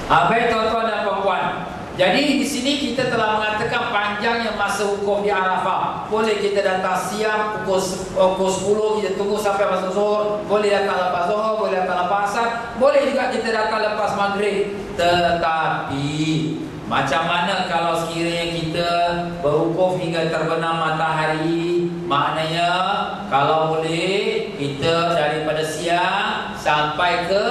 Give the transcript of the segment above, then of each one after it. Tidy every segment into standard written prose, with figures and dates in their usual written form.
Baik tuan-tuan dan puan-puan. Jadi di sini kita telah mengatakan panjangnya masa wukuf di Arafah. Boleh kita datang siang pukul 10, kita tunggu sampai masa zuhur. Boleh datang lepas zuhur, boleh datang lepas asar. Boleh juga kita datang lepas maghrib. Tetapi macam mana kalau sekiranya kita berwukuf hingga terbenam matahari? Maknanya kalau boleh kita daripada siang sampai ke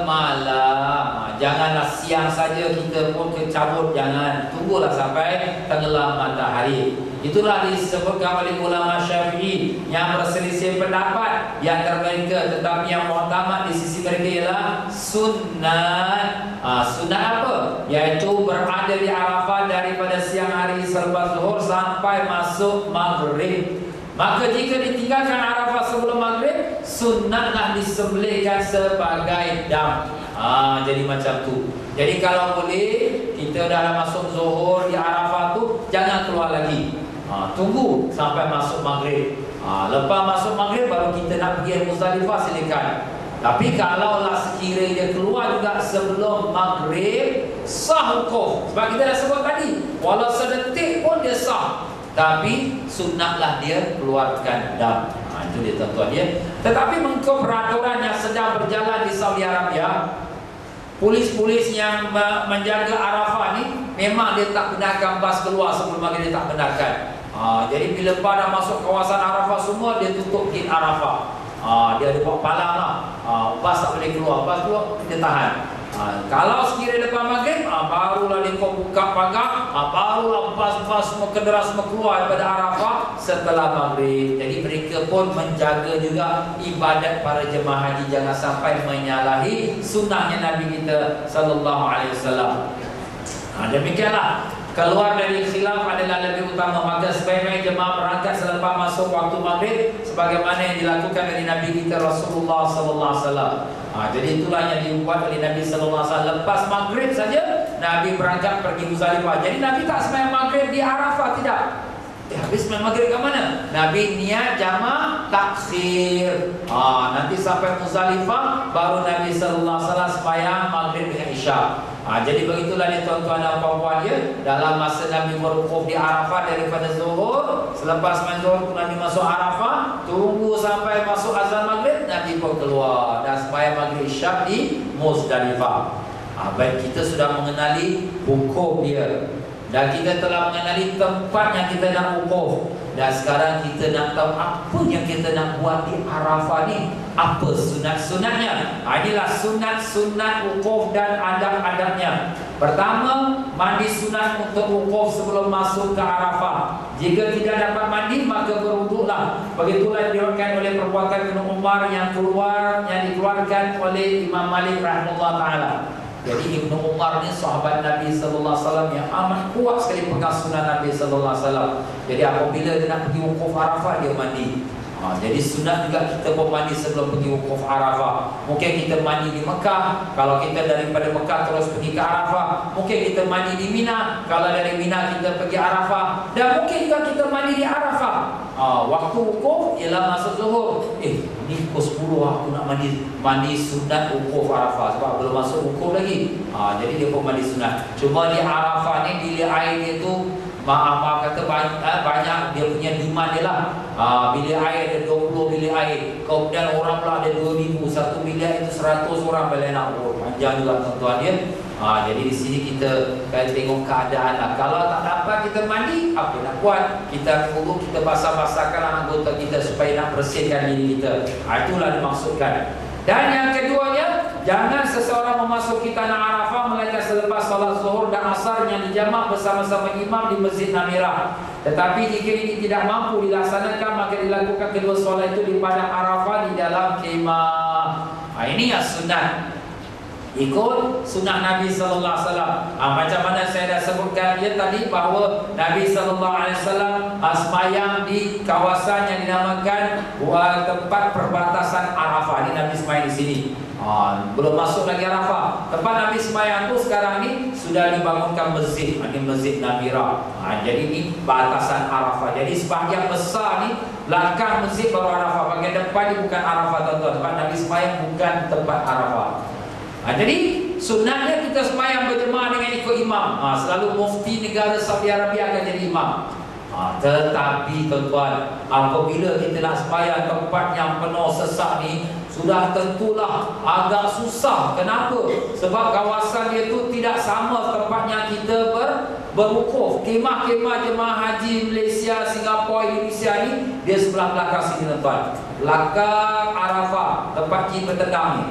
malam. Janganlah siang saja kita pun cabut, jangan. Tunggulah sampai tenggelam matahari. Itulah disebutkan oleh ulama Syafi'i yang berselisih pendapat yang mereka, tetapi yang muktamad di sisi mereka ialah sunat. Sunat apa? Yaitu berada di Arafah daripada siang hari selepas zuhur sampai masuk maghrib. Maka jika ditinggalkan Arafah sebelum maghrib, sunatlah disembelihkan sebagai dam. Jadi macam tu. Jadi kalau boleh kita dah masuk zuhur di Arafah tu, jangan keluar lagi. Tunggu sampai masuk maghrib. Lepas masuk maghrib baru kita nak pergi Muzdalifah, silakan. Tapi kalaulah sekiranya dia keluar juga sebelum maghrib, sah wukuf. Sebab kita dah sebut tadi, walau sedetik pun dia sah. Tapi sunatlah dia keluarkan dam. Itu dia tuan-tuan ya. Tetapi mengikut peraturan yang sedang berjalan di Saudi Arabia, polis-polis yang menjaga Arafah ni memang dia tak benarkan bas keluar sebelum maghrib, dia tak benarkan. Jadi bila pada masuk kawasan Arafah semua, dia tutup gate Arafah. Dia ada buat palang lah. Bas tak boleh keluar, bas keluar dia tahan. Kalau sekiranya lepas maghrib, barulah dia buka pagar, barulah bas-bas semua kenderaan semua keluar daripada Arafah setelah maghrib. Jadi mereka pun menjaga juga ibadat para jemaah haji, jangan sampai menyalahi sunnahnya Nabi kita sallallahu alaihi wasallam. Demikianlah, keluar dari khilaf adalah lebih utama. Maka sebaik-baik jemaah berangkat selepas masuk waktu maghrib sebagaimana yang dilakukan oleh Nabi kita Rasulullah sallallahu alaihi wasallam. Jadi itulah yang dibuat oleh Nabi sallallahu alaihi wasallam. Lepas maghrib saja Nabi berangkat pergi Muzdalifah. Jadi Nabi tak sembahyang maghrib di Arafah, tidak. Habis sembahyang maghrib ke mana? Nabi niat jamak takhir. Nanti sampai Muzdalifah baru Nabi sallallahu alaihi wasallam sembahyang maghrib dengan isya. Jadi begitulah dia tuan-tuan dan puan-puan ya. Dalam masa Nabi berwukuf di Arafah daripada zuhur, selepas main zuhur Nabi masuk Arafah, tunggu sampai masuk azan maghrib, Nabi pun keluar dan sembahyang maghrib isya di Muzdalifah. Baik, kita sudah mengenali hukum dia dan kita telah mengenali tempat yang kita nak wukuf. Dan sekarang kita nak tahu apa yang kita nak buat di Arafah ni. Apa sunat-sunatnya? Inilah sunat-sunat wukuf dan adab-adabnya. Pertama, mandi sunat untuk wukuf sebelum masuk ke Arafah. Jika tidak dapat mandi, maka berwuduklah. Begitulah diriwayatkan oleh perbuatan Ibnu Umar yang dikeluarkan oleh Imam Malik rahimahullah taala. Jadi Ibnu Umar ni sahabat Nabi sallallahu alaihi wasallam yang amat kuat sekali pegang sunnah Nabi sallallahu alaihi wasallam. Jadi apabila dia nak pergi wukuf Arafah, dia mandi. Jadi sunat juga kita pun mandi sebelum pergi wukuf Arafah. Mungkin kita mandi di Mekah. Kalau kita daripada Mekah terus pergi ke Arafah, mungkin kita mandi di Mina. Kalau dari Mina kita pergi Arafah. Dan mungkin juga kita mandi di Arafah. Waktu wukuf ialah masuk zuhur. Ni pukul 10 aku nak mandi sunat wukuf Arafah sebab belum masuk wukuf lagi. Jadi dia pun mandi sunat. Cuma di Arafah ni bilik air dia tu maaf kata banyak dia punya demand dia lah. Bilik air ada 20 bilik air. Kemudian orang pula ada 2000. Satu bilik itu 100 orang boleh nak. Panjang juga tuan-tuan ya. Jadi di sini kita tengok keadaan lah. Kalau tak dapat kita mandi, apa nak buat? Kita perlu kita basah-basahkan anggota kita supaya nak bersihkan diri kita. Itulah dimaksudkan. Dan yang keduanya, jangan seseorang memasuki tanah Arafah melainkan selepas salat zuhur dan asar yang dijamak bersama-sama imam di Masjid Namirah. Tetapi jika ini tidak mampu dilaksanakan, maka dilakukan kedua solat itu di padang Arafah di dalam kemah. Ini yang sunat. Ikut sunnah Nabi sallallahu alaihi wasallam. Macam mana saya dah sebutkan dia tadi bahawa Nabi sallallahu alaihi wasallam sembahyang di kawasan yang dinamakan tempat perbatasan Arafah. Ini Nabi sembahyang di sini. Belum masuk lagi Arafah. Tempat Nabi sembahyang tu sekarang ni sudah dibangunkan masjid. Ini Masjid Namirah. Jadi ini batasan Arafah. Jadi sebahagian besar ni belakang masjid baru Arafah. Bahagian depan ni bukan Arafah tuan-tuan. Tempat Nabi sembahyang bukan tempat Arafah. Jadi sunatnya kita sembahyang berjemaah dengan ikut imam. Selalu mufti negara Saudi Arabia akan jadi imam. Tetapi tuan-tuan, apabila kita nak sembahyang tempat yang penuh sesak ni, sudah tentulah agak susah. Kenapa? Sebab kawasan dia tu tidak sama tempatnya kita berwukuf. Kemah-kemah jemaah haji Malaysia, Singapura, Indonesia ni, dia sebelah belakang sini tuan-tuan. Belakang Arafah, tempat kita bertendang ni.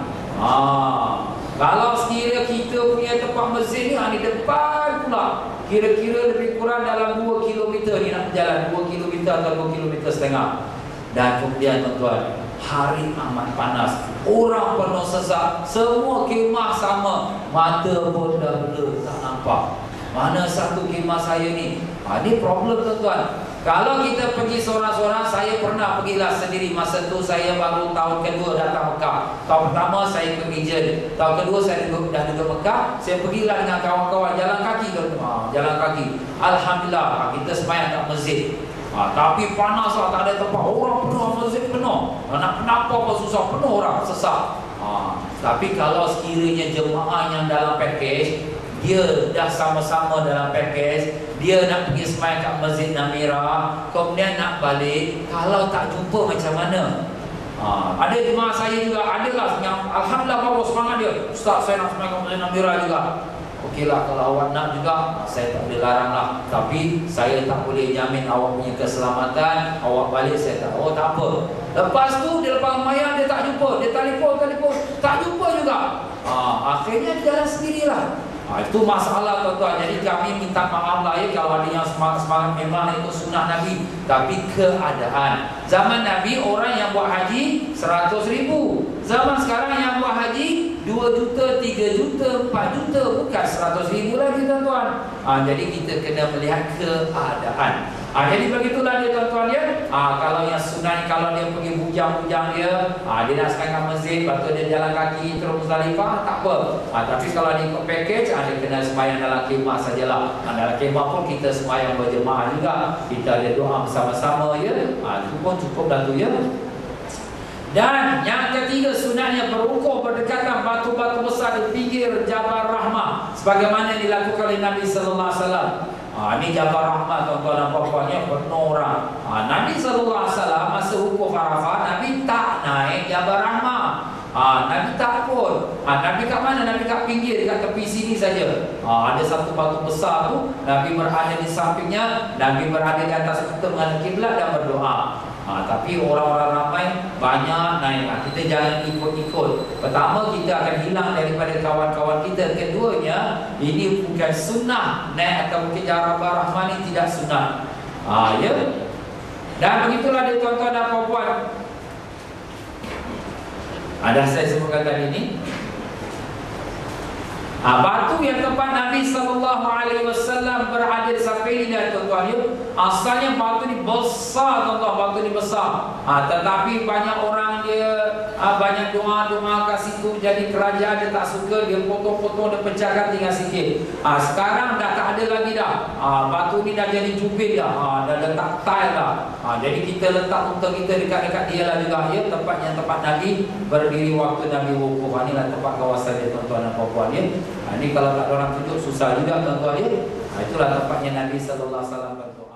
Kalau sekiranya kita punya tempat masjid ni di depan pula, kira-kira lebih kurang dalam 2 km ni nak berjalan, 2 km atau 2 km setengah. Dan kemudian tuan-tuan, hari amat panas, orang penuh sesak, semua kemah sama, mata pun dah blur, tak nampak mana satu kemah saya ni. Ini problem tuan-tuan. Kalau kita pergi seorang-seorang, saya pernah pergilah sendiri. Masa tu saya baru tahun kedua datang Mekah. Tahun pertama saya pergi Jen, tahun kedua saya dah duduk Mekah. Saya pergilah dengan kawan-kawan jalan kaki jalan kaki. Alhamdulillah, kita sembahyang kat masjid. Tapi panas lah, tak ada tempat, orang penuh, masjid penuh. Nak kenapa apa susah, penuh orang, sesak. Tapi kalau sekiranya jemaah yang dalam package, dia dah sama-sama dalam package, dia nak pergi sembahyang kat Masjid Namira, kemudian nak balik, kalau tak jumpa macam mana? Ada jemaah saya juga, adalah yang alhamdulillah bawa semangat dia, Ustaz saya nak sembahyang kat Masjid Namira juga. Okeylah, kalau awak nak juga, saya tak boleh larang lah. Tapi saya tak boleh jamin awak punya keselamatan. Awak balik saya tak, tak apa. Lepas tu dia lepas sembahyang, dia tak jumpa, dia telefon, tak jumpa juga. Akhirnya dia jalan sendirilah. Itu masalah tuan-tuan. Jadi kami minta maaf lah ya kalau ada yang semangat-semangat memang ikut sunnah Nabi, tapi keadaan zaman Nabi orang yang buat haji 100,000. Zaman sekarang yang buat haji 2 juta, 3 juta, 4 juta, bukan 100,000 lagi tuan-tuan. Jadi kita kena melihat keadaan. Jadi begitulah dia tuan-tuan ya. Kalau yang sunnah, kalau dia pergi bujang-bujang dia, dia nak sekarang masjid, lepas tu dia jalan kaki terus Muzdalifah, tak apa. Tapi kalau dia ikut package, dia kena sembahyang dalam kemah sajalah. Dalam kemah pun kita sembahyang berjemaah juga, kita ada doa bersama-sama ya. Itu pun cukup dah tu ya. Dan yang ketiga sunatnya berwukuf berdekatan batu-batu besar di pinggir Jabal Rahmah, sebagaimana dilakukan oleh Nabi sallallahu alaihi wasallam. Ini Jabal Rahmah tuan-tuan dan puan-puannya penuh orang. Nabi sallallahu alaihi wasallam masa wukuf Arafah, Nabi tak naik Jabal Rahmah. Nabi tak pun. Nabi kat mana? Nabi kat pinggir, dekat tepi sini saja. Ada satu batu besar tu, Nabi berada di sampingnya, Nabi berada di atas kita menghadap kiblat dan berdoa. Tapi orang-orang ramai banyak naik. Kita jangan ikut-ikut. Pertama, kita akan hilang daripada kawan-kawan kita. Keduanya, ini bukan sunnah. Naik atau mungkin Jabal Rahmah ini tidak sunnah. Ya. Dan begitulah dia tuan-tuan dan puan-puan. Ada saya sebutkan tadi ini. Batu yang tempat Nabi SAW berada di samping ini tuan-tuan ya. Asalnya batu ni besar tuan-tuan, batu ni besar. Tetapi banyak orang dia banyak doa-doa kat situ, jadi kerajaan dia tak suka, dia potong-potong, dia pecahkan tinggal sikit. Sekarang dah tak ada lagi dah. Batu ni dah jadi jubir dah. Dah letak tile dah. Jadi kita letak unta kita dekat-dekat dia lah juga ya, tempat Nabi berdiri waktu Nabi wukuf. Inilah tempat kawasan dia tuan-tuan dan puan-puan ya. Ini kalau tak ada orang tunjuk susah juga tuan-tuan ya. Itulah tempatnya Nabi sallallahu alaihi wasallam.